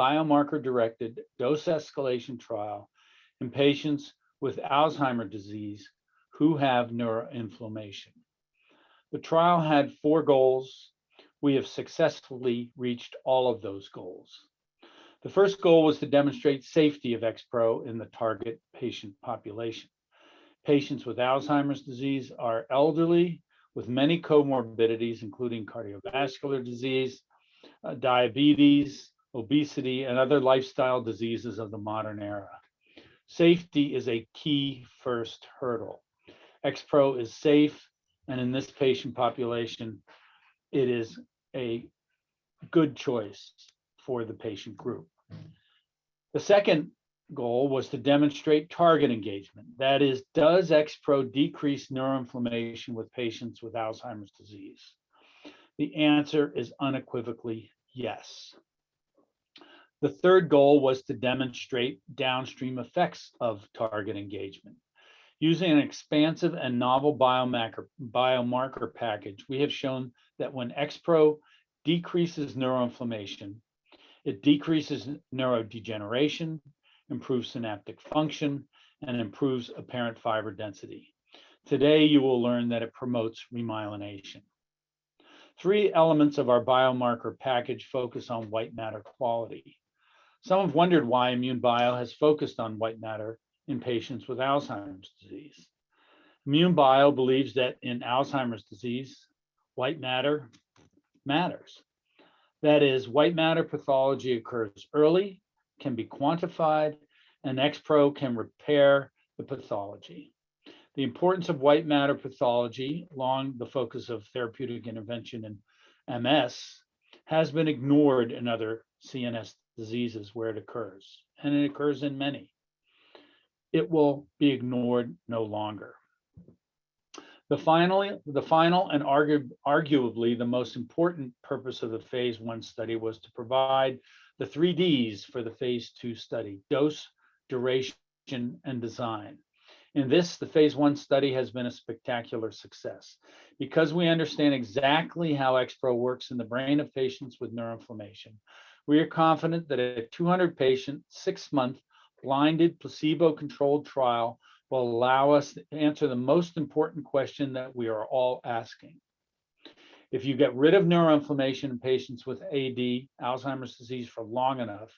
biomarker-directed dose escalation trial in patients with Alzheimer's disease who have neuroinflammation. The trial had 4 goals. We have successfully reached all of those goals. The first goal was to demonstrate safety of XPro in the target patient population. Patients with Alzheimer's disease are elderly with many comorbidities, including cardiovascular disease, diabetes, obesity, and other lifestyle diseases of the modern era. Safety is a key first hurdle. XPro is safe, and in this patient population, it is a good choice for the patient group. The second goal was to demonstrate target engagement. That is, does XPro decrease neuroinflammation with patients with Alzheimer's disease? The answer is unequivocally yes. The third goal was to demonstrate downstream effects of target engagement. Using an expansive and novel biomarker package, we have shown that when XPro decreases neuroinflammation, it decreases neurodegeneration, improves synaptic function, and improves apparent fiber density. Today, you will learn that it promotes remyelination. 3 elements of our biomarker package focus on white matter quality. Some have wondered why INmune has focused on white matter in patients with Alzheimer's disease. INmune believes that in Alzheimer's disease, white matter matters. That is, white matter pathology occurs early, can be quantified, and XPro can repair the pathology. The importance of white matter pathology, along the focus of therapeutic intervention in MS, has been ignored in other CNS diseases where it occurs, and it occurs in many. It will be ignored no longer. The final and arguably the most important purpose of the phase 1 study was to provide the 3 Ds for the phase 2 study: dose, duration, and design. In this, the phase 1 study has been a spectacular success. Because we understand exactly how XPro works in the brain of patients with neuroinflammation, we are confident that a 200-patient, 6-month, blinded, placebo-controlled trial will allow us to answer the most important question that we are all asking. If you get rid of neuroinflammation in patients with AD, Alzheimer's disease, for long enough,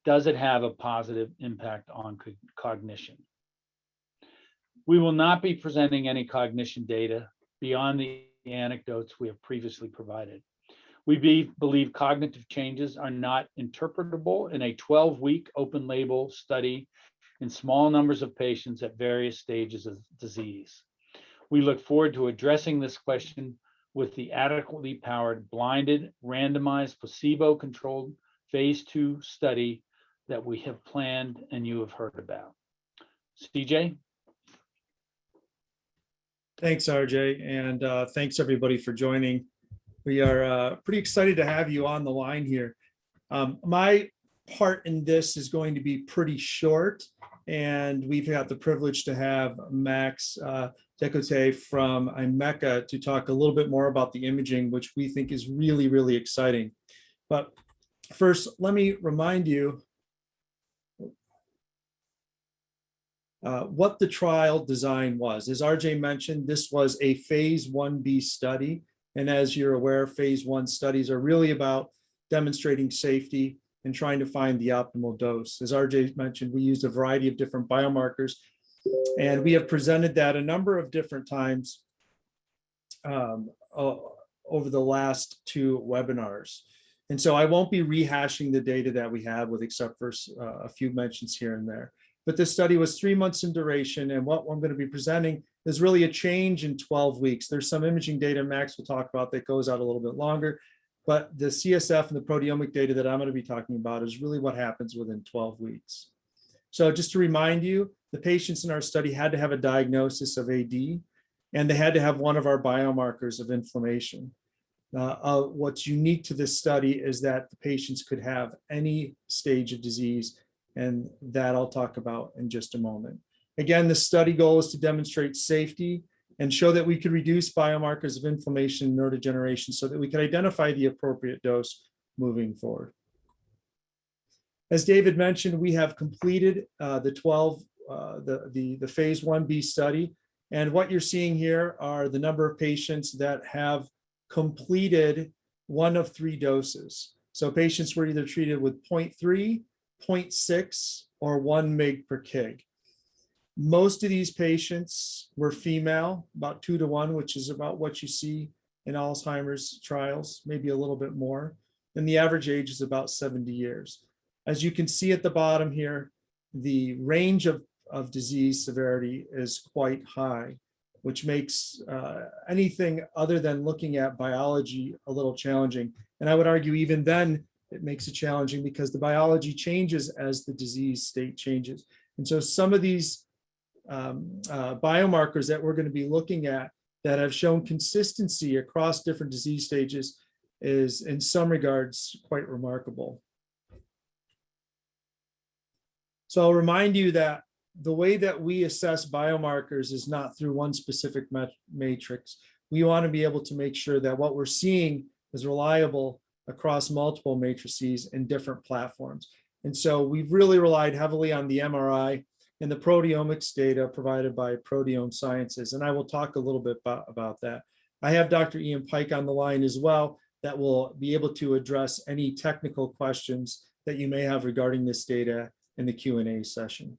does it have a positive impact on cognition? We will not be presenting any cognition data beyond the anecdotes we have previously provided. We believe cognitive changes are not interpretable in a 12-week open label study in small numbers of patients at various stages of disease. We look forward to addressing this question with the adequately powered, blinded, randomized, placebo-controlled phase 2 study that we have planned and you have heard about. CJ? Thanks, RJ, and thanks everybody for joining. We are pretty excited to have you on the line here. My part in this is going to be pretty short, and we've got the privilege to have Max Decote from IMECA to talk a little bit more about the imaging, which we think is really, really exciting. But first, let me remind you what the trial design was. As RJ mentioned, this was a phase 1b study. And as you're aware, phase 1 studies are really about demonstrating safety and trying to find the optimal dose. As RJ mentioned, we used a variety of different biomarkers, and we have presented that a number of different times over the last 2 webinars. And so I won't be rehashing the data that we have with, except for a few mentions here and there. But this study was 3 months in duration, and what I'm going to be presenting is really a change in 12 weeks. There's some imaging data Max will talk about that goes out a little bit longer, but the CSF and the proteomic data that I'm going to be talking about is really what happens within 12 weeks. So just to remind you, the patients in our study had to have a diagnosis of AD, and they had to have one of our biomarkers of inflammation. What's unique to this study is that the patients could have any stage of disease, and that I'll talk about in just a moment. Again, the study goal is to demonstrate safety and show that we could reduce biomarkers of inflammation and neurodegeneration so that we can identify the appropriate dose moving forward. As David mentioned, we have completed the phase 1b study. And what you're seeing here are the number of patients that have completed one of 3 doses. So patients were either treated with 0.3, 0.6, or 1 mg per kg. Most of these patients were female, about 2 to 1, which is about what you see in Alzheimer's trials, maybe a little bit more. And the average age is about 70 years. As you can see at the bottom here, the range of disease severity is quite high, which makes anything other than looking at biology a little challenging. And I would argue even then it makes it challenging because the biology changes as the disease state changes. And so some of these biomarkers that we're going to be looking at that have shown consistency across different disease stages is in some regards quite remarkable. So I'll remind you that the way that we assess biomarkers is not through one specific matrix. We want to be able to make sure that what we're seeing is reliable across multiple matrices and different platforms. And so we've really relied heavily on the MRI and the proteomics data provided by Proteome Sciences. And I will talk a little bit about that. I have Dr. Ian Pike on the line as well that will be able to address any technical questions that you may have regarding this data in the Q&A session.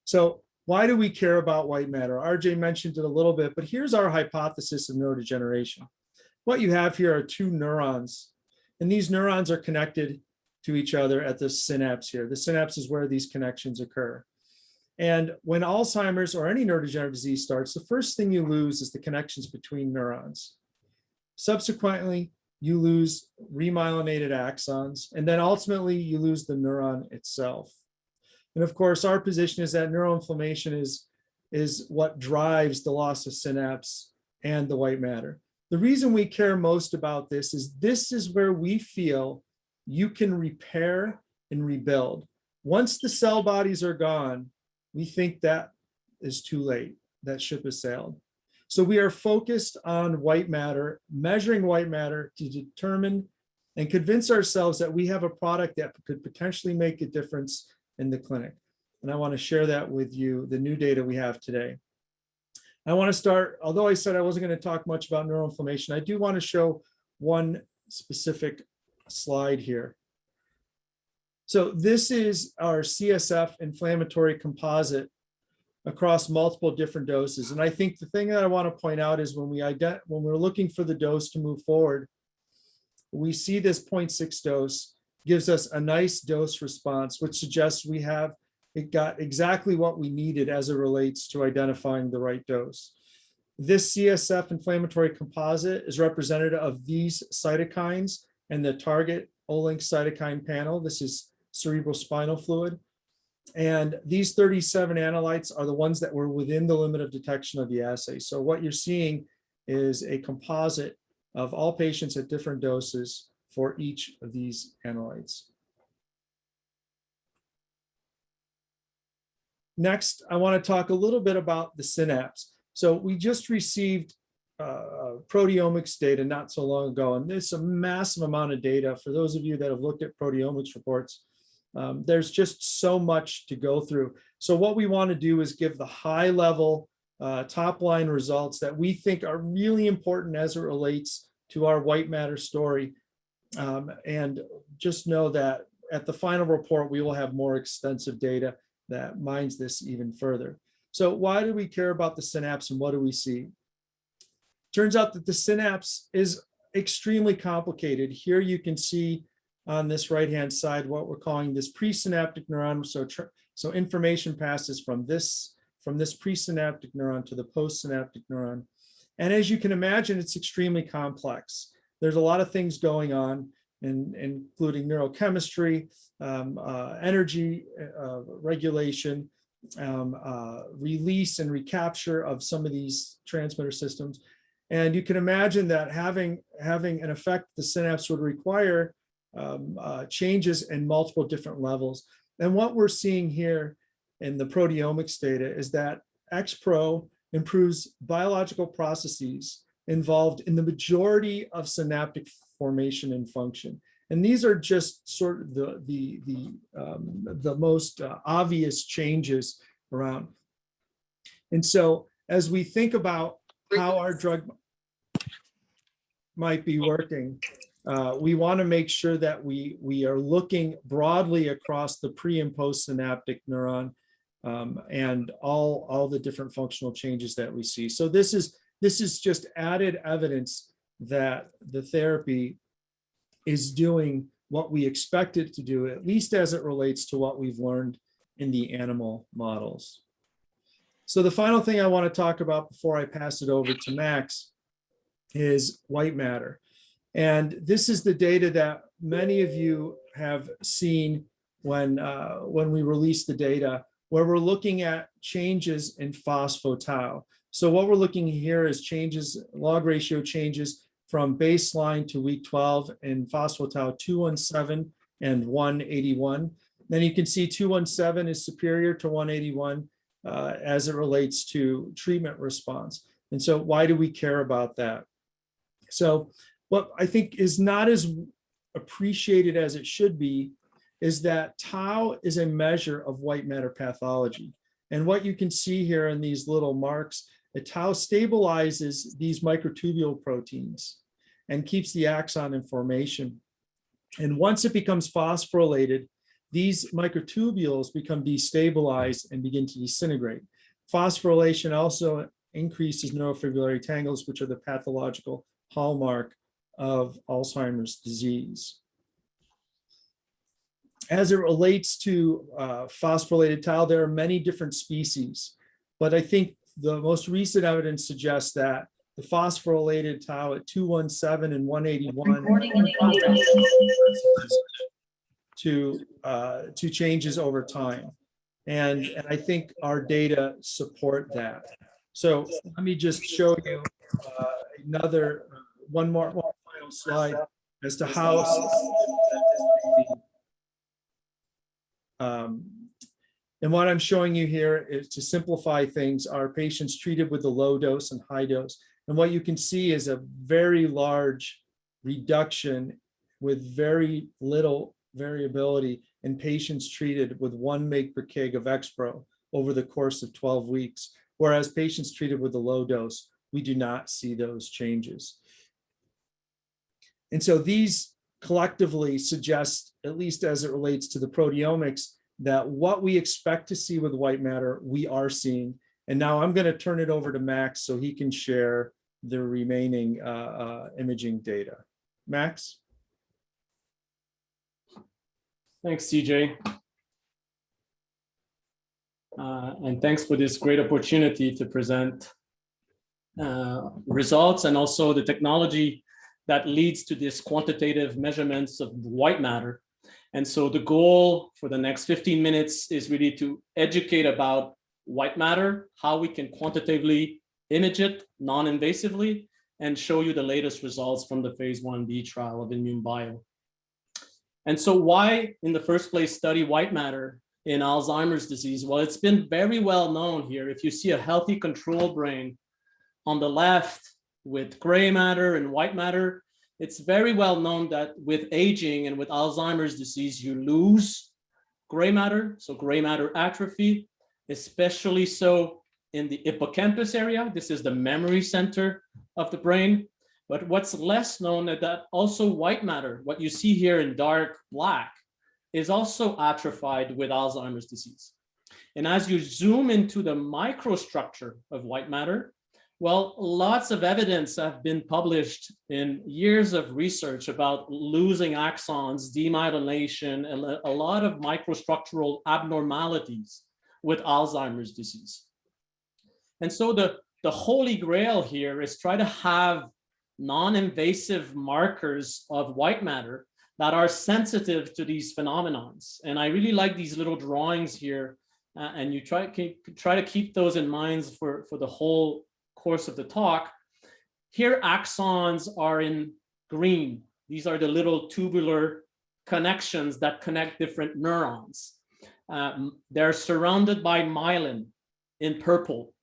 So why do we care about white matter? RJ mentioned it a little bit, but here's our hypothesis of neurodegeneration. What you have here are 2 neurons, and these neurons are connected to each other at the synapse here. The synapse is where these connections occur. And when Alzheimer's or any neurodegenerative disease starts, the first thing you lose is the connections between neurons. Subsequently, you lose remyelinated axons, and then ultimately you lose the neuron itself. And of course, our position is that neuroinflammation is what drives the loss of synapse and the white matter. The reason we care most about this is where we feel you can repair and rebuild. Once the cell bodies are gone, we think that is too late. That ship has sailed. So we are focused on white matter, measuring white matter to determine and convince ourselves that we have a product that could potentially make a difference in the clinic. And I want to share that with you, the new data we have today. I want to start, although I said I wasn't going to talk much about neuroinflammation, I do want to show one specific slide here. So this is our CSF inflammatory composite across multiple different doses. And I think the thing that I want to point out is when we're looking for the dose to move forward, we see this 0.6 dose gives us a nice dose response, which suggests it got exactly what we needed as it relates to identifying the right dose. This CSF inflammatory composite is representative of these cytokines and the target O-link cytokine panel. This is cerebrospinal fluid. And these 37 analytes are the ones that were within the limit of detection of the assay. So what you're seeing is a composite of all patients at different doses for each of these analytes. Next, I want to talk a little bit about the synapse. So we just received proteomics data not so long ago, and there's a massive amount of data. For those of you that have looked at proteomics reports, there's just so much to go through. So what we want to do is give the high level top line results that we think are really important as it relates to our white matter story. And just know that at the final report, we will have more extensive data that mines this even further. So why do we care about the synapse and what do we see? Turns out that the synapse is extremely complicated. Here you can see on this right-hand side what we're calling this presynaptic neuron. So information passes from this presynaptic neuron to the postsynaptic neuron. And as you can imagine, it's extremely complex. There's a lot of things going on, including neurochemistry, energy regulation, release and recapture of some of these transmitter systems. And you can imagine that having an effect the synapse would require changes in multiple different levels. And what we're seeing here in the proteomics data is that XPro improves biological processes involved in the majority of synaptic formation and function. And these are just sort of the most obvious changes around. And so as we think about how our drug might be working, we want to make sure that we are looking broadly across the pre and post synaptic neuron and all the different functional changes that we see. So this is just added evidence that the therapy is doing what we expect it to do, at least as it relates to what we've learned in the animal models. So the final thing I want to talk about before I pass it over to Max is white matter. And this is the data that many of you have seen when we release the data, where we're looking at changes in phospho tau. So what we're looking here is changes, log ratio changes from baseline to week 12 in phospho tau 217 and 181. Then you can see 217 is superior to 181 as it relates to treatment response. And so why do we care about that? So what I think is not as appreciated as it should be is that tau is a measure of white matter pathology. And what you can see here in these little marks, the tau stabilizes these microtubule proteins and keeps the axon in formation. And once it becomes phosphorylated, these microtubules become destabilized and begin to disintegrate. Phosphorylation also increases neurofibrillary tangles, which are the pathological hallmark of Alzheimer's disease. As it relates to phosphorylated tau, there are many different species, but I think the most recent evidence suggests that the phosphorylated tau at 217 and 181 to changes over time. And I think our data support that. So let me just show you one final slide as to how and what I'm showing you here is, to simplify things, are patients treated with the low dose and high dose. And what you can see is a very large reduction with very little variability in patients treated with 1 mg per kg of XPro over the course of 12 weeks, whereas patients treated with the low dose, we do not see those changes. And so these collectively suggest, at least as it relates to the proteomics, that what we expect to see with white matter, we are seeing. And now I'm going to turn it over to Max so he can share the remaining imaging data. Max? Thanks, CJ. And thanks for this great opportunity to present results and also the technology that leads to this quantitative measurements of white matter. And so the goal for the next 15 minutes is really to educate about white matter, how we can quantitatively image it non-invasively, and show you the latest results from the phase 1b trial of INmune Bio. And so why, in the first place, study white matter in Alzheimer's disease? Well, it's been very well known here. If you see a healthy control brain on the left with gray matter and white matter, it's very well known that with aging and with Alzheimer's disease, you lose gray matter, so gray matter atrophy, especially so in the hippocampus area. This is the memory center of the brain. But what's less known is that also white matter, what you see here in dark black, is also atrophied with Alzheimer's disease. And as you zoom into the microstructure of white matter, well, lots of evidence have been published in years of research about losing axons, demyelination, and a lot of microstructural abnormalities with Alzheimer's disease. And so the holy grail here is try to have non-invasive markers of white matter that are sensitive to these phenomenons. And I really like these little drawings here, and you try to keep those in mind for the whole course of the talk. Here, axons are in green. These are the little tubular connections that connect different neurons. They're surrounded by myelin in purple.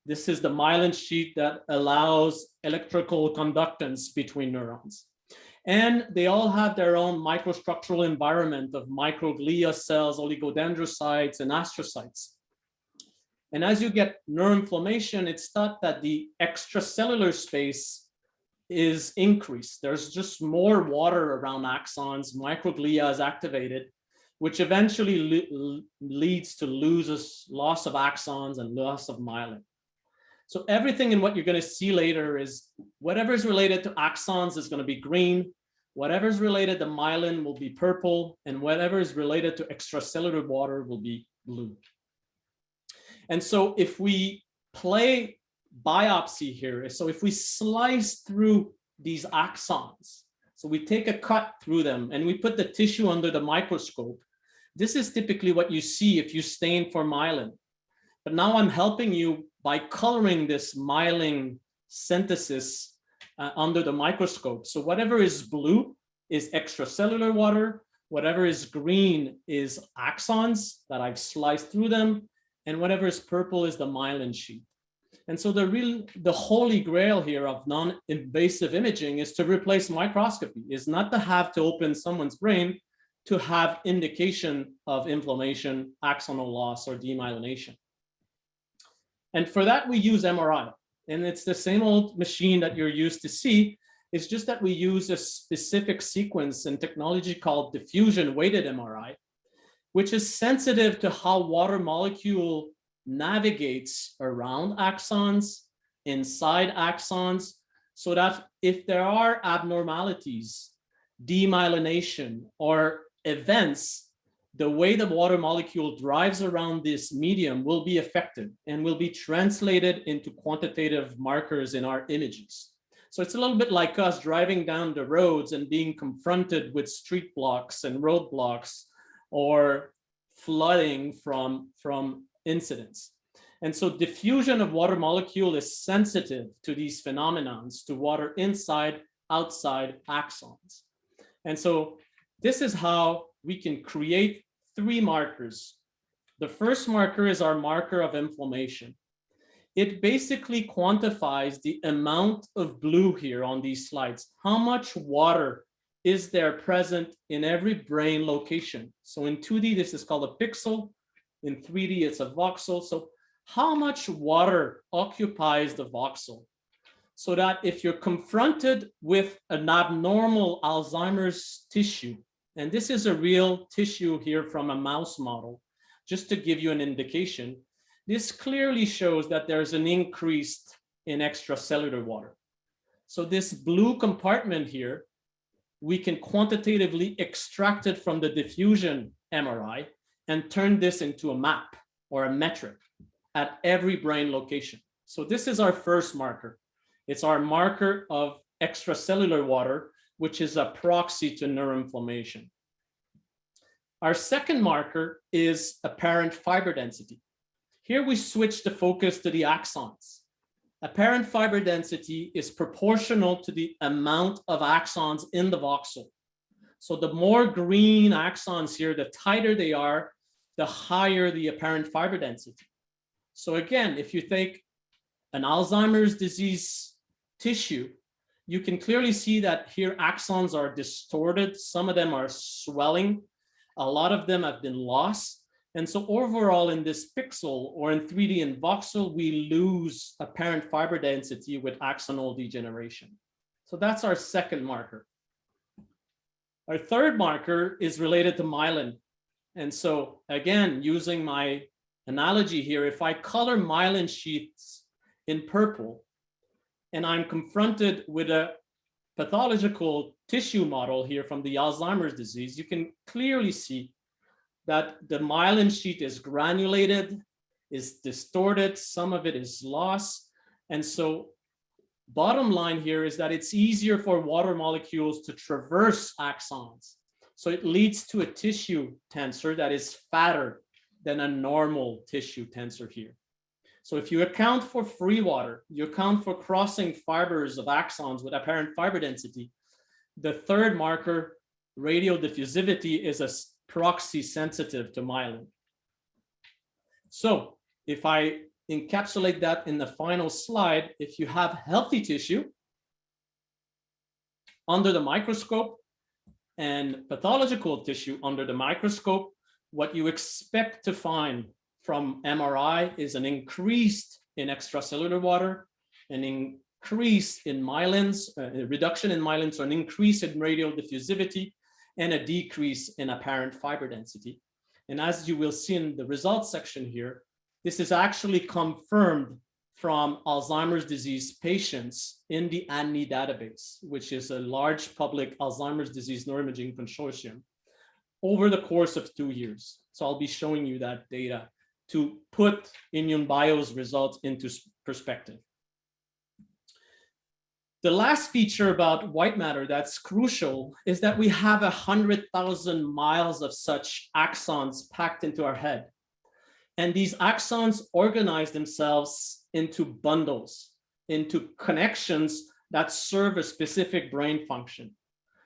This is the myelin sheet that allows electrical conductance between neurons. And they all have their own microstructural environment of microglia cells, oligodendrocytes, and astrocytes. And as you get neuroinflammation, it's thought that the extracellular space is increased. There's just more water around axons, microglia is activated, which eventually leads to loss of axons and loss of myelin. So everything in what you're going to see later is whatever is related to axons is going to be green, whatever is related to myelin will be purple, and whatever is related to extracellular water will be blue. And so if we play biopsy here, so if we slice through these axons, so we take a cut through them and we put the tissue under the microscope, this is typically what you see if you stain for myelin. But now I'm helping you by coloring this myelin synthesis under the microscope. So whatever is blue is extracellular water, whatever is green is axons that I've sliced through them, and whatever is purple is the myelin sheet. And so the holy grail here of non-invasive imaging is to replace microscopy, is not to have to open someone's brain to have indication of inflammation, axonal loss, or demyelination. And for that, we use MRI. And it's the same old machine that you're used to see. It's just that we use a specific sequence and technology called diffusion weighted MRI, which is sensitive to how water molecule navigates around axons, inside axons, so that if there are abnormalities, demyelination, or events, the way the water molecule drives around this medium will be affected and will be translated into quantitative markers in our images. So it's a little bit like us driving down the roads and being confronted with street blocks and roadblocks or flooding from incidents. And so diffusion of water molecule is sensitive to these phenomenons, to water inside, outside axons. And so this is how we can create 3 markers. The first marker is our marker of inflammation. It basically quantifies the amount of blue here on these slides. How much water is there present in every brain location? So in 2D, this is called a pixel. In 3D, it's a voxel. So how much water occupies the voxel? So that if you're confronted with an abnormal Alzheimer's tissue, and this is a real tissue here from a mouse model, just to give you an indication, this clearly shows that there's an increase in extracellular water. So this blue compartment here, we can quantitatively extract it from the diffusion MRI and turn this into a map or a metric at every brain location. So this is our first marker. It's our marker of extracellular water, which is a proxy to neuroinflammation. Our second marker is apparent fiber density. Here we switch the focus to the axons. Apparent fiber density is proportional to the amount of axons in the voxel. So the more green axons here, the tighter they are, the higher the apparent fiber density. So again, if you take an Alzheimer's disease tissue, you can clearly see that here axons are distorted. Some of them are swelling. A lot of them have been lost. And so overall in this pixel or in 3D and voxel, we lose apparent fiber density with axonal degeneration. So that's our second marker. Our third marker is related to myelin. And so again, using my analogy here, if I color myelin sheaths in purple, and I'm confronted with a pathological tissue model here from the Alzheimer's disease, you can clearly see that the myelin sheet is granulated, is distorted, some of it is lost. And so bottom line here is that it's easier for water molecules to traverse axons. So it leads to a tissue tensor that is fatter than a normal tissue tensor here. So if you account for free water, you account for crossing fibers of axons with apparent fiber density, the third marker, radiodiffusivity, is a proxy sensitive to myelin. So if I encapsulate that in the final slide, if you have healthy tissue, under the microscope and pathological tissue under the microscope, what you expect to find from MRI is an increase in extracellular water, an increase in myelins, a reduction in myelins, or an increase in radial diffusivity, and a decrease in apparent fiber density. And as you will see in the results section here, this is actually confirmed from Alzheimer's disease patients in the ANNI database, which is a large public Alzheimer's disease neuroimaging consortium, over the course of 2 years. So I'll be showing you that data to put INmune Bio's results into perspective. The last feature about white matter that's crucial is that we have 100,000 miles of such axons packed into our head. And these axons organize themselves into bundles, into connections that serve a specific brain function.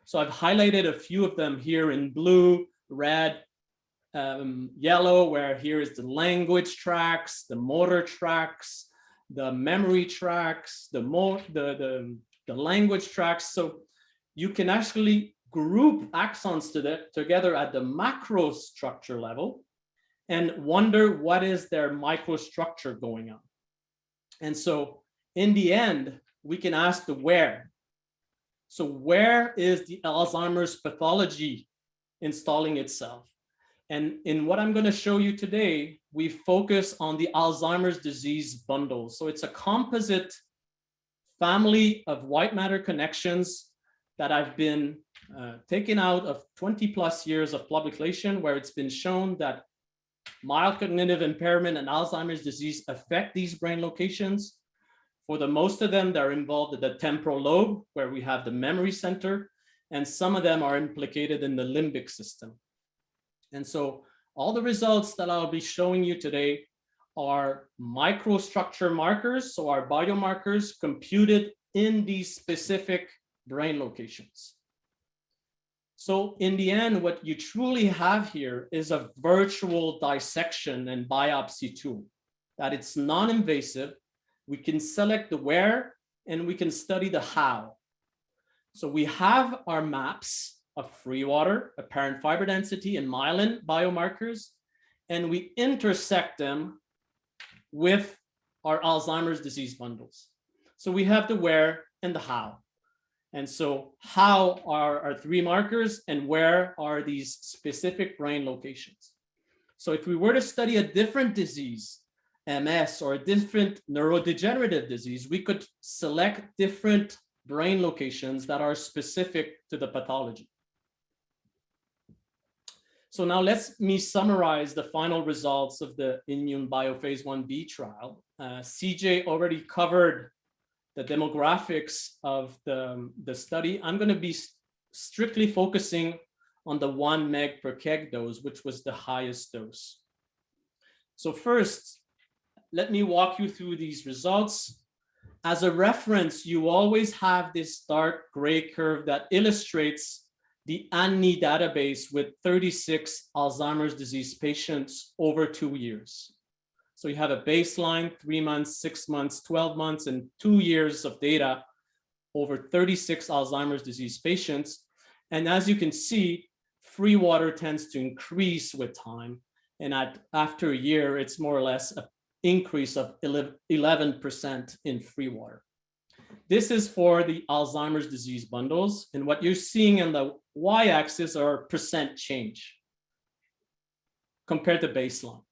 So I've highlighted a few of them here in blue, red, yellow, where here is the language tracks, the motor tracks, the memory tracks, the language tracks. So you can actually group axons together at the macrostructure level and wonder what is their microstructure going on. And so in the end, we can ask the where. So where is the Alzheimer's pathology installing itself? And in what I'm going to show you today, we focus on the Alzheimer's disease bundle. So it's a composite family of white matter connections that have been taken out of 20+ years of publication, where it's been shown that mild cognitive impairment and Alzheimer's disease affect these brain locations. For the most of them, they're involved in the temporal lobe, where we have the memory center, and some of them are implicated in the limbic system. And so all the results that I'll be showing you today are microstructure markers, so our biomarkers computed in these specific brain locations. So in the end, what you truly have here is a virtual dissection and biopsy tool, that it's non-invasive. We can select the where and we can study the how. So we have our maps of free water, apparent fiber density, and myelin biomarkers, and we intersect them with our Alzheimer's disease bundles. So we have the where and the how. And so how are our 3 markers and where are these specific brain locations? So if we were to study a different disease, MS, or a different neurodegenerative disease, we could select different brain locations that are specific to the pathology. So now let me summarize the final results of the INmune Bio phase 1b trial. CJ already covered the demographics of the study. I'm going to be strictly focusing on the 1 mg per kg dose, which was the highest dose. So first, let me walk you through these results. As a reference, you always have this dark gray curve that illustrates the ANNI database with 36 Alzheimer's disease patients over 2 years. So you have a baseline, 3 months, 6 months, 12 months, and 2 years of data over 36 Alzheimer's disease patients. And as you can see, free water tends to increase with time. And after a year, it's more or less an increase of 11% in free water. This is for the Alzheimer's disease bundles. And what you're seeing on the y-axis are percent change compared to baseline.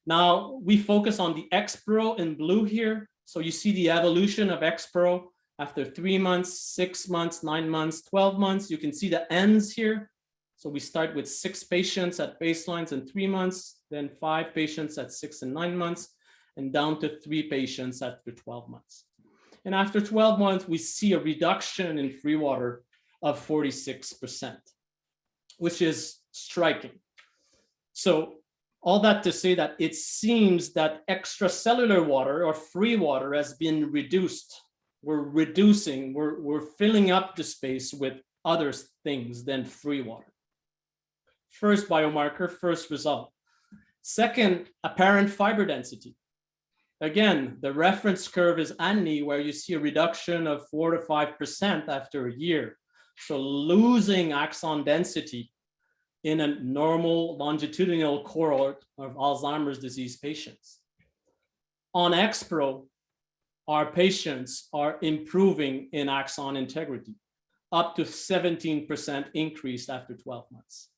Now we focus on the XPro in blue here. So you see the evolution of XPro after 3 months, 6 months, 9 months, 12 months. You can see the ends here. So we start with 6 patients at baselines and 3 months, then 5 patients at 6 and 9 months, and down to 3 patients after 12 months. And after 12 months, we see a reduction in free water of 46%, which is striking. So all that to say that it seems that extracellular water or free water has been reduced. We're reducing, we're filling up the space with other things than free water. First biomarker, first result. Second, apparent fiber density. Again, the reference curve is ANNI, where you see a reduction of 4 to 5% after a year. So losing axon density in a normal longitudinal cohort of Alzheimer's disease patients. On XPro, our patients are improving in axon integrity, up to 17% increase after 12 months.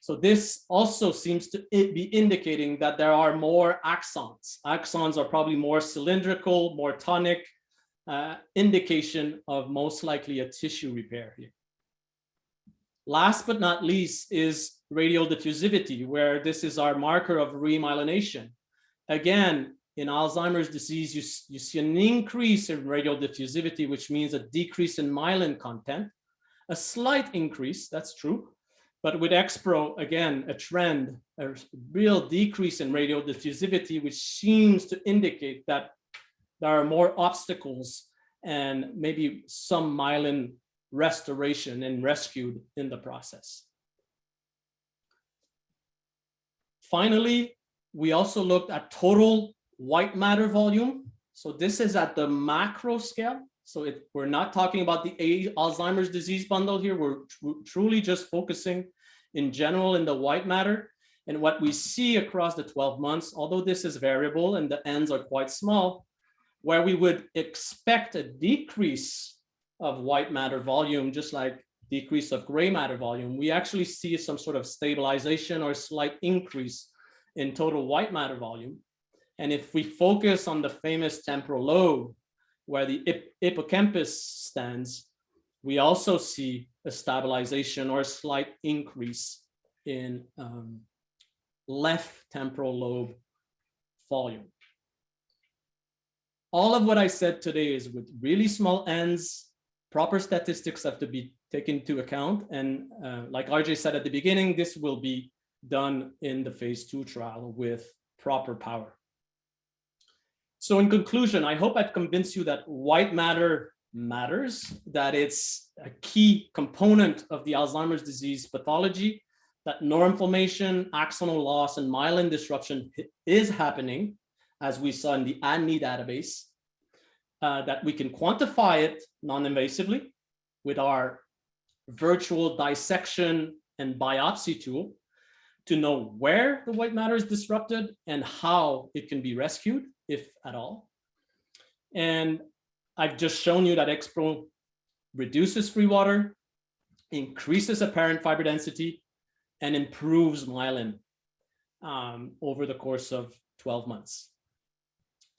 So this also seems to be indicating that there are more axons. Axons are probably more cylindrical, more tonic, indication of most likely a tissue repair here. Last but not least is radial diffusivity, where this is our marker of remyelination. Again, in Alzheimer's disease, you see an increase in radial diffusivity, which means a decrease in myelin content, a slight increase, that's true. But with XPro, again, a trend, a real decrease in radial diffusivity, which seems to indicate that there are more obstacles and maybe some myelin restoration and rescued in the process. Finally, we also looked at total white matter volume. So this is at the macro scale. So we're not talking about the Alzheimer's disease bundle here. We're truly just focusing in general in the white matter. And what we see across the 12 months, although this is variable and the ends are quite small, where we would expect a decrease of white matter volume, just like decrease of gray matter volume, we actually see some sort of stabilization or slight increase in total white matter volume. And if we focus on the famous temporal lobe, where the hippocampus stands, we also see a stabilization or a slight increase in left temporal lobe volume. All of what I said today is with really small n's. Proper statistics have to be taken into account. And like RJ said at the beginning, this will be done in the phase 2 trial with proper power. So in conclusion, I hope I've convinced you that white matter matters, that it's a key component of the Alzheimer's disease pathology, that neuroinflammation, axonal loss, and myelin disruption is happening, as we saw in the ANNI database, that we can quantify it non-invasively with our virtual dissection and biopsy tool to know where the white matter is disrupted and how it can be rescued, if at all. And I've just shown you that XPro reduces free water, increases apparent fiber density, and improves myelin over the course of 12 months.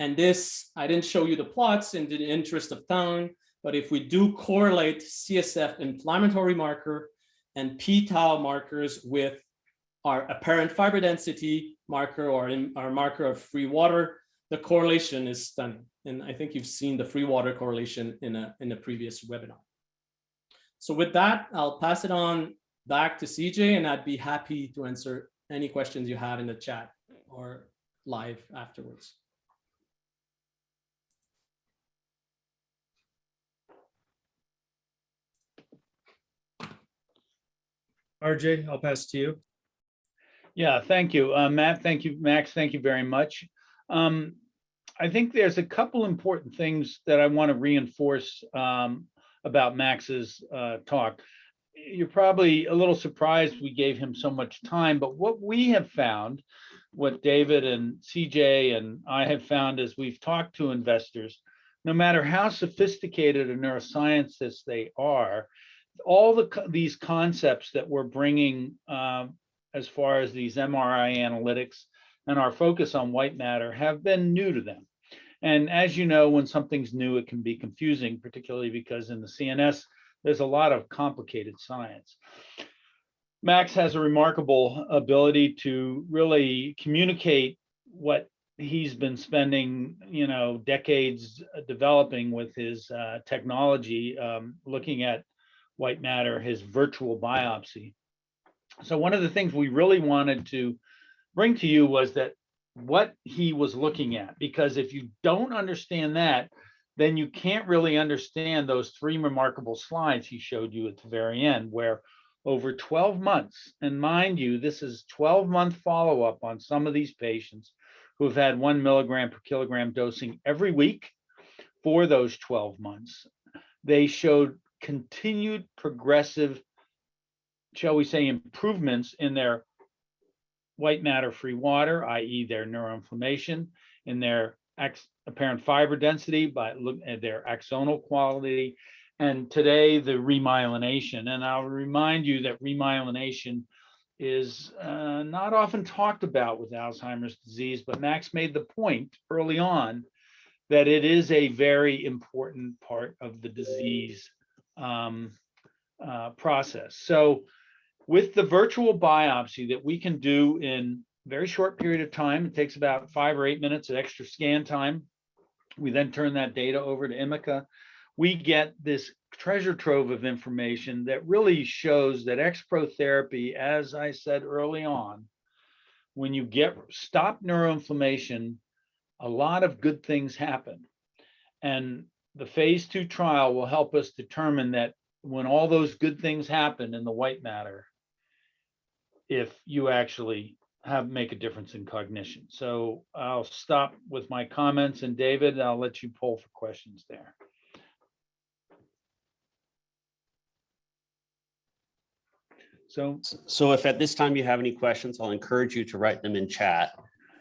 And this, I didn't show you the plots in the interest of time, but if we do correlate CSF inflammatory marker and PTau markers with our apparent fiber density marker or our marker of free water, the correlation is stunning. And I think you've seen the free water correlation in a previous webinar. So with that, I'll pass it on back to CJ, and I'd be happy to answer any questions you have in the chat or live afterwards. RJ, I'll pass it to you. Yeah, thank you, Matt. Thank you, Max. Thank you very much. I think there's a couple important things that I want to reinforce about Max's talk. You're probably a little surprised we gave him so much time, but what we have found, what David and CJ and I have found as we've talked to investors, no matter how sophisticated a neuroscientist they are, all these concepts that we're bringing as far as these MRI analytics and our focus on white matter have been new to them. And as you know, when something's new, it can be confusing, particularly because in the CNS, there's a lot of complicated science. Max has a remarkable ability to really communicate what he's been spending, decades developing with his technology, looking at white matter, his virtual biopsy. So one of the things we really wanted to bring to you was that what he was looking at, because if you don't understand that, then you can't really understand those 3 remarkable slides he showed you at the very end, where over 12 months, and mind you, this is 12-month follow-up on some of these patients who have had 1 milligram per kilogram dosing every week for those 12 months. They showed continued progressive, shall we say, improvements in their white matter free water, i.e. their neuroinflammation, in their apparent fiber density, by looking at their axonal quality, and today the remyelination. And I'll remind you that remyelination is not often talked about with Alzheimer's disease, but Max made the point early on that it is a very important part of the disease process. So with the virtual biopsy that we can do in a very short period of time, it takes about 5 or 8 minutes of extra scan time. We then turn that data over to IMiCA. We get this treasure trove of information that really shows that XPro therapy, as I said early on, when you stop neuroinflammation, a lot of good things happen. And the phase 2 trial will help us determine that when all those good things happen in the white matter, if you actually make a difference in cognition. So I'll stop with my comments, and David, I'll let you poll for questions there. So if at this time you have any questions, I'll encourage you to write them in chat.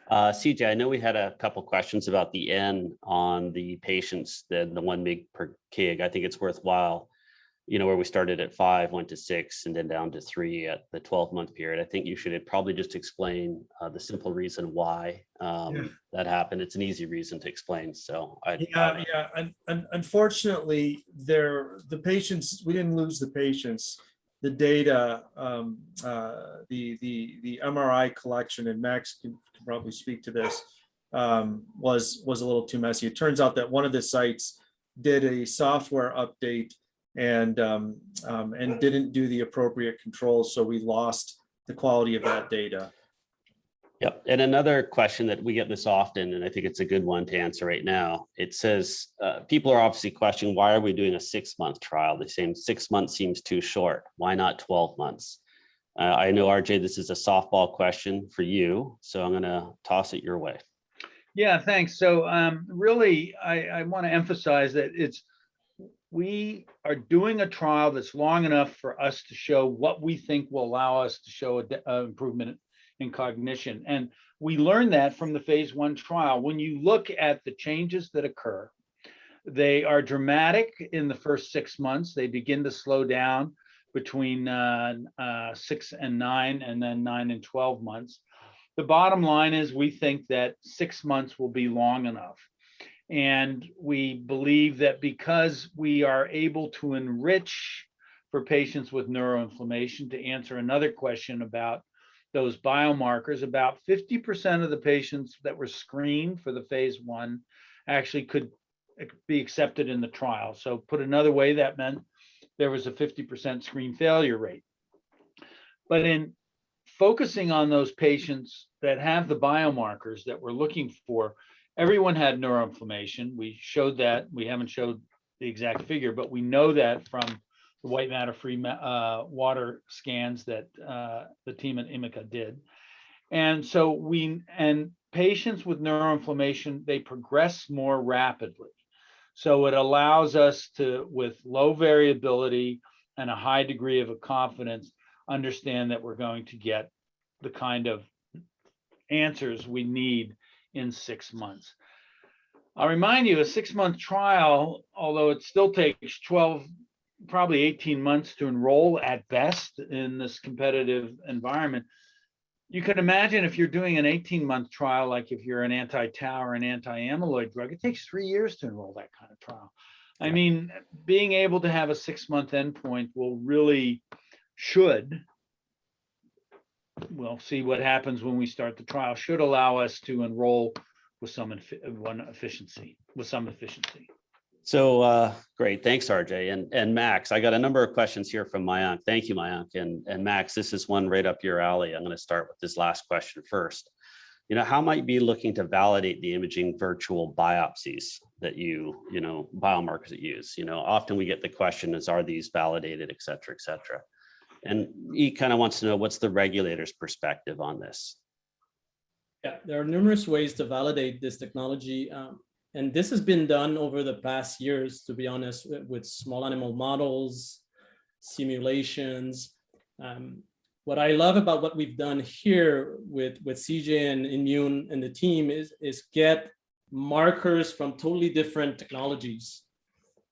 CJ, I know we had a couple questions about the N on the patients, the 1 mg per kg. I think it's worthwhile, where we started at 5, went to 6, and then down to 3 at the 12-month period. I think you should probably just explain the simple reason why that happened. It's an easy reason to explain. So unfortunately, the patients, we didn't lose the patients. The data, the MRI collection, and Max can probably speak to this, was a little too messy. It turns out that one of the sites did a software update and didn't do the appropriate controls, so we lost the quality of that data. Yep. And another question that we get this often, and I think it's a good one to answer right now. It says people are obviously questioning, why are we doing a 6-month trial? They're saying 6 months seems too short. Why not 12 months? I know, RJ, this is a softball question for you, so I'm going to toss it your way. Yeah, thanks. So really, I want to emphasize that we are doing a trial that's long enough for us to show what we think will allow us to show an improvement in cognition. And we learned that from the phase 1 trial. When you look at the changes that occur, they are dramatic in the first 6 months. They begin to slow down between 6 and 9, and then 9 and 12 months. The bottom line is we think that 6 months will be long enough. And we believe that because we are able to enrich for patients with neuroinflammation, to answer another question about those biomarkers, about 50% of the patients that were screened for the phase 1 actually could be accepted in the trial. So put another way, that meant there was a 50% screen failure rate. But in focusing on those patients that have the biomarkers that we're looking for, everyone had neuroinflammation. We showed that. We haven't showed the exact figure, but we know that from the white matter free water scans that the team at IMiCA did. And so patients with neuroinflammation, they progress more rapidly. So it allows us to, with low variability and a high degree of confidence, understand that we're going to get the kind of answers we need in 6 months. I'll remind you, a 6-month trial, although it still takes 12, probably 18 months to enroll at best in this competitive environment, you can imagine if you're doing an 18-month trial, like if you're an anti-tau or an anti-amyloid drug, it takes 3 years to enroll that kind of trial. I mean, being able to have a 6-month endpoint will really we'll see what happens when we start the trial, should allow us to enroll with some efficiency. So great, thanks, RJ. And Max, I got a number of questions here from Mayank. Thank you, Mayank. And Max, this is one right up your alley. I'm going to start with this last question first. How might you be looking to validate the imaging virtual biopsies that biomarkers that you use? Often we get the question is, are these validated, et cetera, et cetera. And he kind of wants to know, what's the regulator's perspective on this? Yeah, there are numerous ways to validate this technology. And this has been done over the past years, to be honest, with small animal models, simulations. What I love about what we've done here with CJ and INmune and the team is get markers from totally different technologies.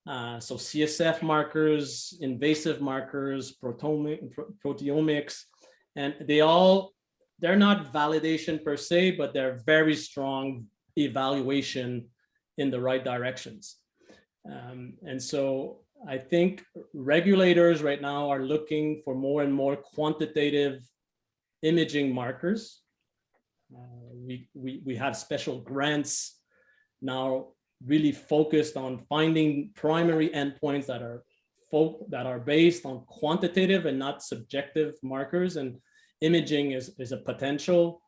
So CSF markers, invasive markers, proteomics, and they're not validation per se, but they're very strong evaluation in the right directions. And so I think regulators right now are looking for more and more quantitative imaging markers. We have special grants now really focused on finding primary endpoints that are based on quantitative and not subjective markers, and imaging is a potential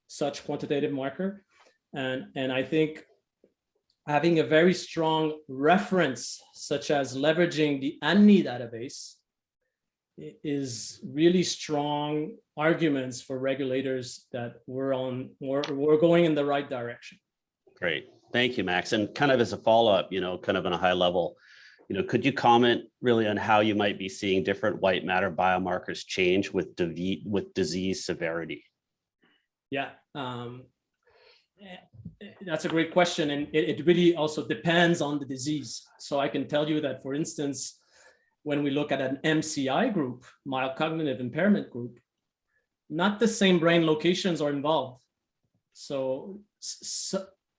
such quantitative marker. And I think having a very strong reference, such as leveraging the ANNI database, is really strong arguments for regulators that we're going in the right direction. Great. Thank you, Max. And kind of as a follow-up, kind of on a high level, could you comment really on how you might be seeing different white matter biomarkers change with disease severity? Yeah, that's a great question. And it really also depends on the disease. So I can tell you that, for instance, when we look at an MCI group, mild cognitive impairment group, not the same brain locations are involved. So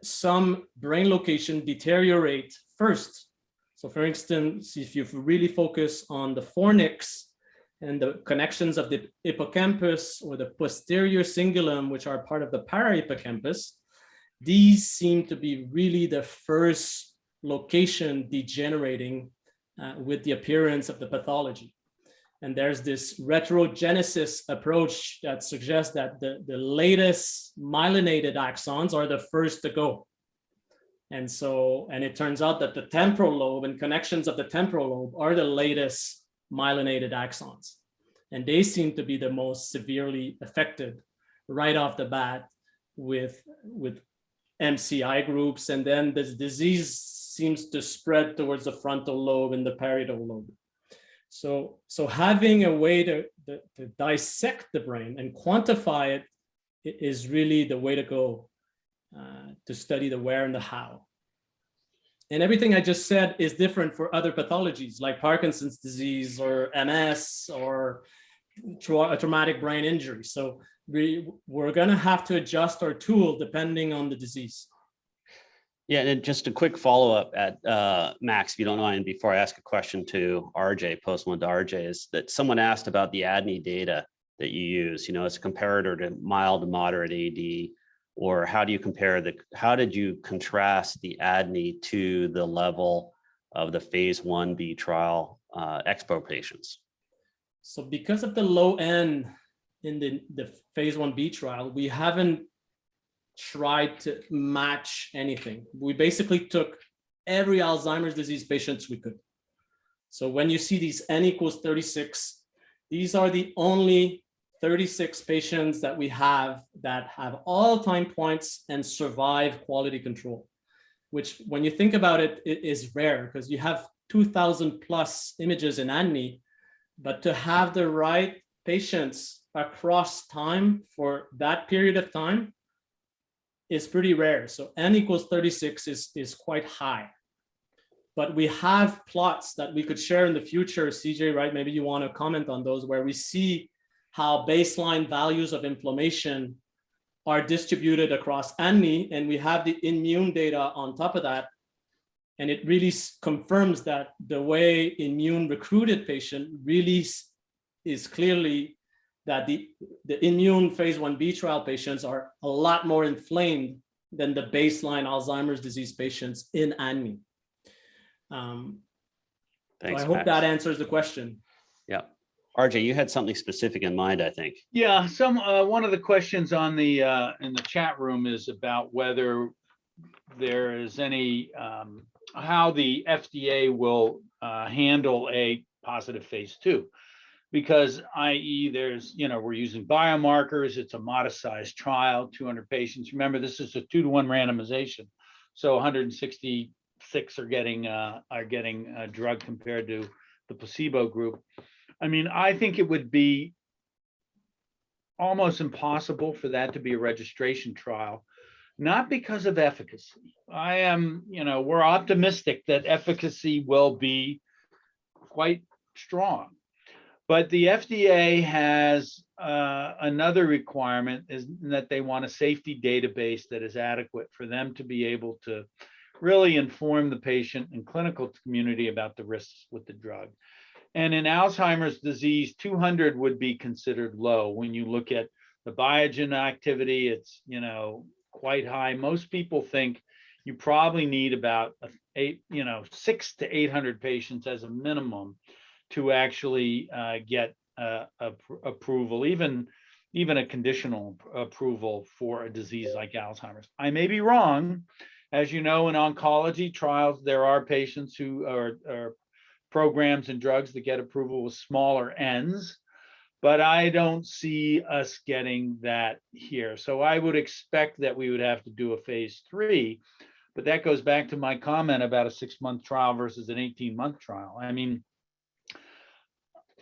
some brain location deteriorate first. So for instance, if you really focus on the fornix and the connections of the hippocampus or the posterior cingulum, which are part of the parahippocampus, these seem to be really the first location degenerating with the appearance of the pathology. And there's this retrogenesis approach that suggests that the latest myelinated axons are the first to go. And it turns out that the temporal lobe and connections of the temporal lobe are the latest myelinated axons. And they seem to be the most severely affected right off the bat with MCI groups. And then this disease seems to spread towards the frontal lobe and the parietal lobe. So having a way to dissect the brain and quantify it is really the way to go to study the where and the how. And everything I just said is different for other pathologies like Parkinson's disease or MS or a traumatic brain injury. So we're going to have to adjust our tool depending on the disease. Yeah, and just a quick follow-up at Max, if you don't mind, before I ask a question to RJ, post one to RJ, is that someone asked about the ADNI data that you use, as a comparator to mild to moderate AD, or how did you contrast the ADNI to the level of the phase 1b trial XPro patients? So because of the low end in the phase 1b trial, we haven't tried to match anything. We basically took every Alzheimer's disease patients we could. So when you see these n equals 36, these are the only 36 patients that we have that have all time points and survive quality control, which when you think about it, it is rare because you have 2,000 plus images in ANNI, but to have the right patients across time for that period of time is pretty rare. So n equals 36 is quite high. But we have plots that we could share in the future, CJ, right? Maybe you want to comment on those, where we see how baseline values of inflammation are distributed across ANNI, and we have the INmune data on top of that. And it really confirms that the way INmune recruited patient really is clearly that the INmune phase 1b trial patients are a lot more inflamed than the baseline Alzheimer's disease patients in ANNI. Thanks, I hope Max. that answers the question. Yeah. RJ, you had something specific in mind, I think. Yeah, one of the questions on the in the chat room is about whether there is any how the FDA will handle a positive phase 2. because i.e. there's, we're using biomarkers, it's a modest sized trial, 200 patients. Remember, this is a 2-to-1 randomization. So 166 are getting a drug compared to the placebo group. I mean, I think it would be almost impossible for that to be a registration trial, not because of efficacy. We're optimistic that efficacy will be quite strong. But the FDA has another requirement, is that they want a safety database that is adequate for them to be able to really inform the patient and clinical community about the risks with the drug. And in Alzheimer's disease, 200 would be considered low. When you look at the biogen activity, it's quite high. Most people think you probably need about 600 to 800 patients as a minimum to actually get approval, even a conditional approval for a disease like Alzheimer's. I may be wrong. As you know, in oncology trials, there are patients who are programs and drugs that get approval with smaller n's, but I don't see us getting that here. So I would expect that we would have to do a phase 3, but that goes back to my comment about a 6-month trial versus an 18-month trial. I mean,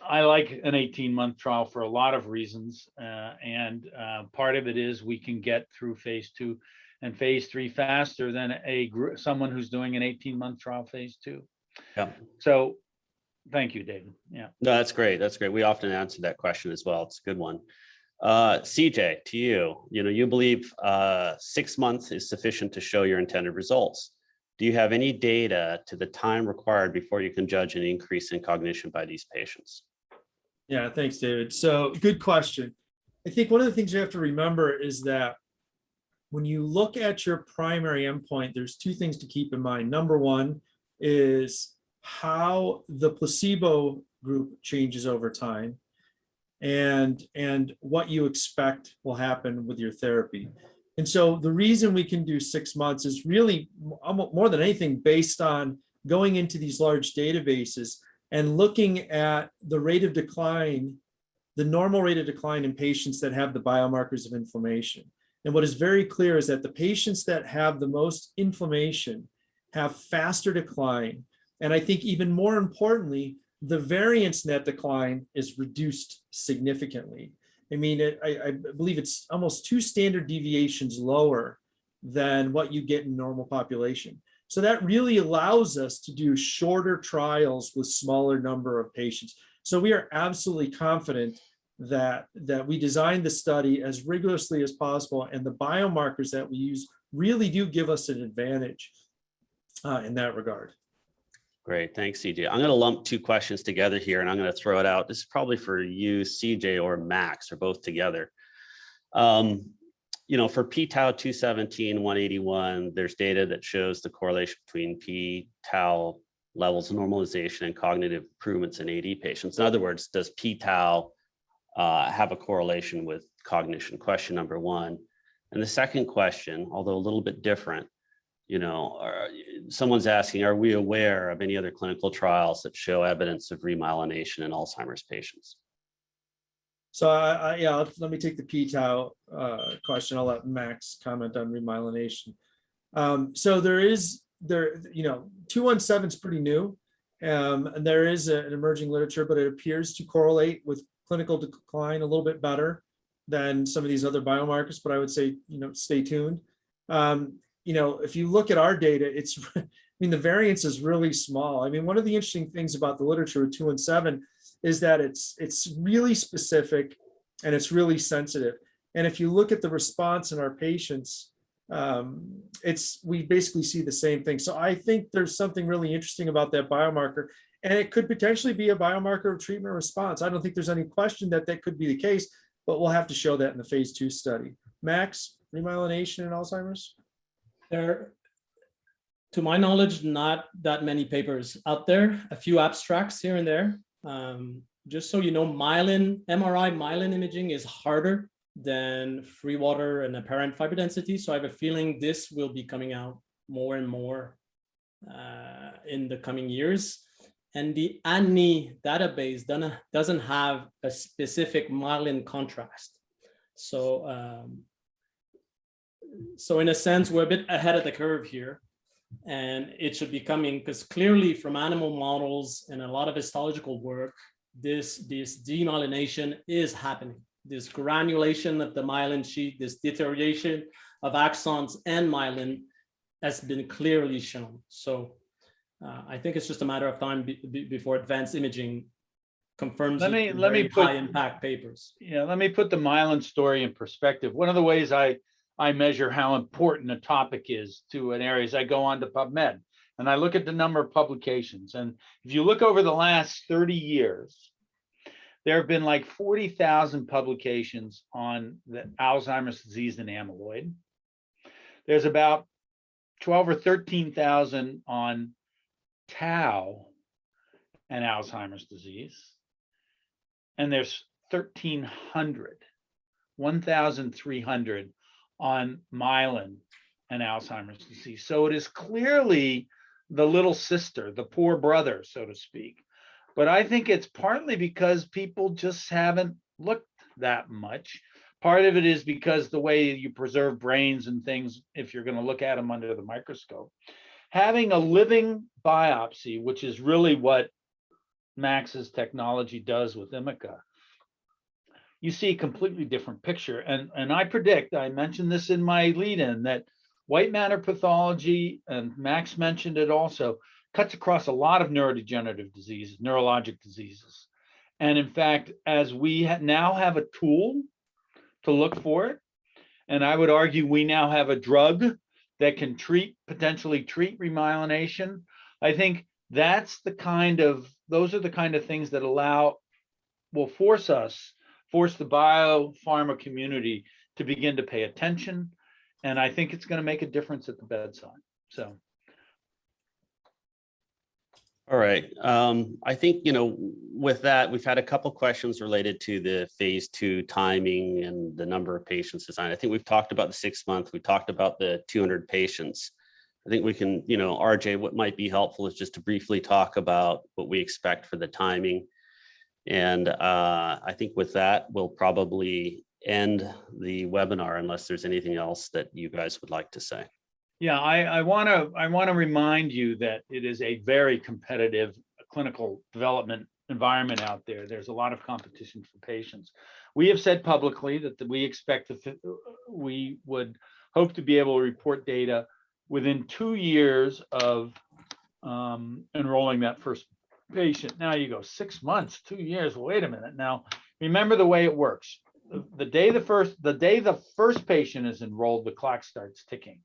I like an 18-month trial for a lot of reasons, and part of it is we can get through phase 2 and phase 3 faster than someone who's doing an 18-month trial phase 2. Yeah. So thank you, David. Yeah. No, that's great. That's great. We often answer that question as well. It's a good one. CJ, to you, you believe 6 months is sufficient to show your intended results. Do you have any data to the time required before you can judge an increase in cognition by these patients? Yeah, thanks, David. So good question. I think one of the things you have to remember is that when you look at your primary endpoint, there's 2 things to keep in mind. Number one is how the placebo group changes over time, and what you expect will happen with your therapy. And so the reason we can do 6 months is really more than anything based on going into these large databases and looking at the rate of decline, the normal rate of decline in patients that have the biomarkers of inflammation. And what is very clear is that the patients that have the most inflammation have faster decline. And I think even more importantly, the variance in that decline is reduced significantly. I mean, I believe it's almost 2 standard deviations lower than what you get in normal population. So that really allows us to do shorter trials with smaller number of patients. So we are absolutely confident that we designed the study as rigorously as possible, and the biomarkers that we use really do give us an advantage in that regard. Great, thanks, CJ. I'm going to lump 2 questions together here, and I'm going to throw it out. This is probably for you, CJ, or Max, or both together. For PTau 217, 181, there's data that shows the correlation between PTau levels of normalization and cognitive improvements in AD patients. In other words, does PTau have a correlation with cognition? Question number 1. And the second question, although a little bit different, someone's asking, are we aware of any other clinical trials that show evidence of remyelination in Alzheimer's patients? So let me take the PTau question. I'll let Max comment on remyelination. So 217 is pretty new, and there is an emerging literature, but it appears to correlate with clinical decline a little bit better than some of these other biomarkers. But I would say, stay tuned. If you look at our data, the variance is really small. I mean, one of the interesting things about the literature with 217 is that it's really specific and it's really sensitive. And if you look at the response in our patients, we basically see the same thing. So I think there's something really interesting about that biomarker, and it could potentially be a biomarker of treatment response. I don't think there's any question that could be the case, but we'll have to show that in the phase 2 study. Max, remyelination in Alzheimer's? There, to my knowledge, not that many papers out there, a few abstracts here and there. Just so you know, MRI myelin imaging is harder than free water and apparent fiber density. So I have a feeling this will be coming out more and more in the coming years. and the ANI database doesn't have a specific myelin contrast. So, so in a sense, we're a bit ahead of the curve here, and it should be coming, because clearly from animal models and a lot of histological work, this demyelination is happening. This granulation of the myelin sheath, this deterioration of axons and myelin has been clearly shown. So I think it's just a matter of time before advanced imaging confirms Let me put high impact papers. Yeah, let me put the myelin story in perspective. One of the ways I measure how important a topic is to an area is I go on to PubMed and I look at the number of publications. And if you look over the last 30 years, there have been like 40,000 publications on the Alzheimer's disease and amyloid. There's about 12 or 13,000 on Tau and Alzheimer's disease. And there's 1,300 on myelin and Alzheimer's disease. So it is clearly the little sister, the poor brother, so to speak. But I think it's partly because people just haven't looked that much. Part of it is because the way you preserve brains and things, if you're going to look at them under the microscope, having a living biopsy, which is really what Max's technology does with IMICA, you see a completely different picture. And I predict, I mentioned this in my lead-in, that white matter pathology, and Max mentioned it also, cuts across a lot of neurodegenerative diseases, neurologic diseases. And in fact, as we now have a tool to look for it, and I would argue we now have a drug that can potentially treat remyelination, I think those are the kind of things that will force the biopharma community to begin to pay attention. And I think it's going to make a difference at the bedside. So. All right. I think, with that, we've had a couple questions related to the phase 2 timing and the number of patients designed. I think we've talked about the 6 month, we talked about the 200 patients. I think we can, RJ, what might be helpful is just to briefly talk about what we expect for the timing. And I think with that, we'll probably end the webinar unless there's anything else that you guys would like to say. Yeah, I want to remind you that it is a very competitive clinical development environment out there. There's a lot of competition for patients. We have said publicly that we expect we would hope to be able to report data within 2 years of enrolling that first patient. Now you go 6 months, 2 years. Wait a minute. Now remember the way it works. The day the first patient is enrolled, the clock starts ticking.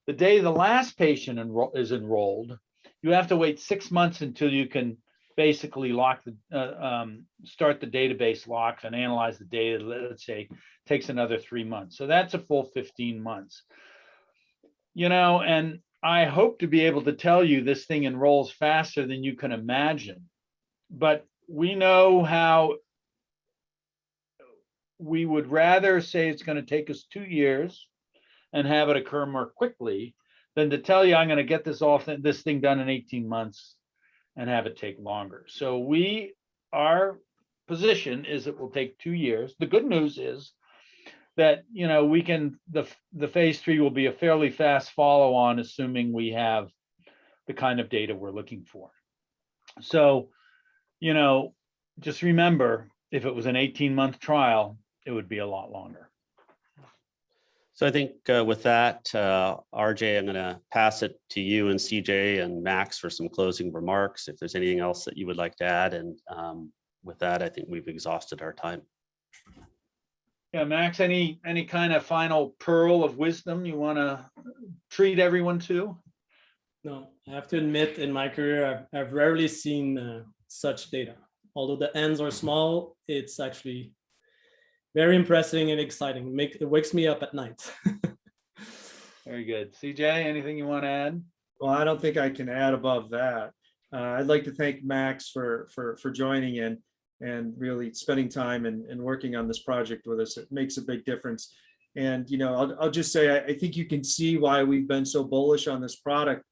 The day the last patient is enrolled, you have to wait 6 months until you can basically start the database lock and analyze the data. Let's say takes another 3 months. So that's a full 15 months. And I hope to be able to tell you this thing enrolls faster than you can imagine. But we know how we would rather say it's going to take us 2 years and have it occur more quickly than to tell you I'm going to get this thing done in 18 months and have it take longer. So our position is it will take 2 years. The good news is that the phase 3 will be a fairly fast follow on, assuming we have the kind of data we're looking for. So, just remember, if it was an 18-month trial, it would be a lot longer. So I think with that, RJ, I'm going to pass it to you and CJ and Max for some closing remarks, if there's anything else that you would like to add. And with that, I think we've exhausted our time. Yeah, Max, any kind of final pearl of wisdom you want to treat everyone to? No, I have to admit, in my career, I've rarely seen such data. Although the ends are small, it's actually very impressive and exciting. It wakes me up at night. Very good. CJ, anything you want to add? Well, I don't think I can add above that. I'd like to thank Max for joining in and really spending time and working on this project with us. It makes a big difference. And, I'll just say, I think you can see why we've been so bullish on this product.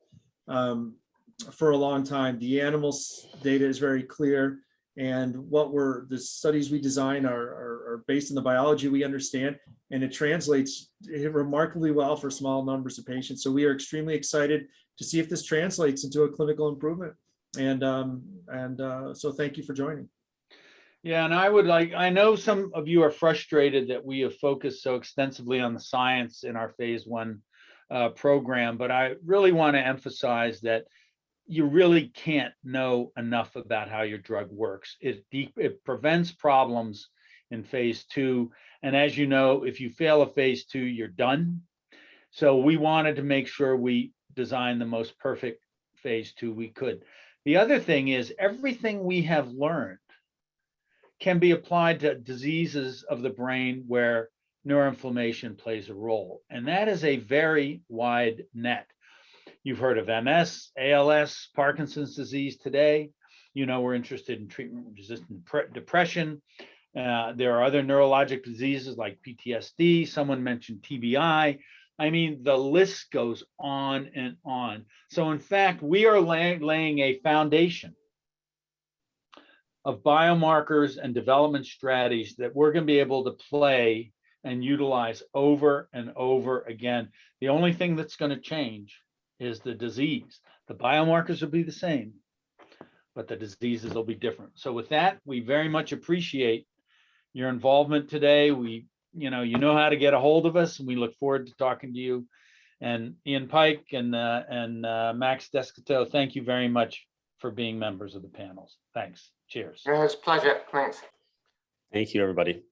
for a long time. The animals data is very clear, and the studies we design are based on the biology we understand, and it translates remarkably well for small numbers of patients. So we are extremely excited to see if this translates into a clinical improvement. And so thank you for joining. Yeah, and I know some of you are frustrated that we have focused so extensively on the science in our phase 1 program, but I really want to emphasize that you really can't know enough about how your drug works. It prevents problems in phase 2. And as you know, if you fail a phase 2, you're done. So we wanted to make sure we designed the most perfect phase 2 we could. The other thing is everything we have learned can be applied to diseases of the brain where neuroinflammation plays a role. And that is a very wide net. You've heard of MS, ALS, Parkinson's disease today. You know, we're interested in treatment-resistant depression. There are other neurologic diseases like PTSD. Someone mentioned TBI. I mean, the list goes on and on. So in fact, we are laying a foundation of biomarkers and development strategies that we're going to be able to play and utilize over and over again. The only thing that's going to change is the disease. The biomarkers will be the same, but the diseases will be different. So with that, we very much appreciate your involvement today. You know how to get a hold of us, and we look forward to talking to you. And Ian Pike and Max Descato, thank you very much for being members of the panels. Thanks. Cheers. Yeah, it's a pleasure. Thanks. Thank you, everybody.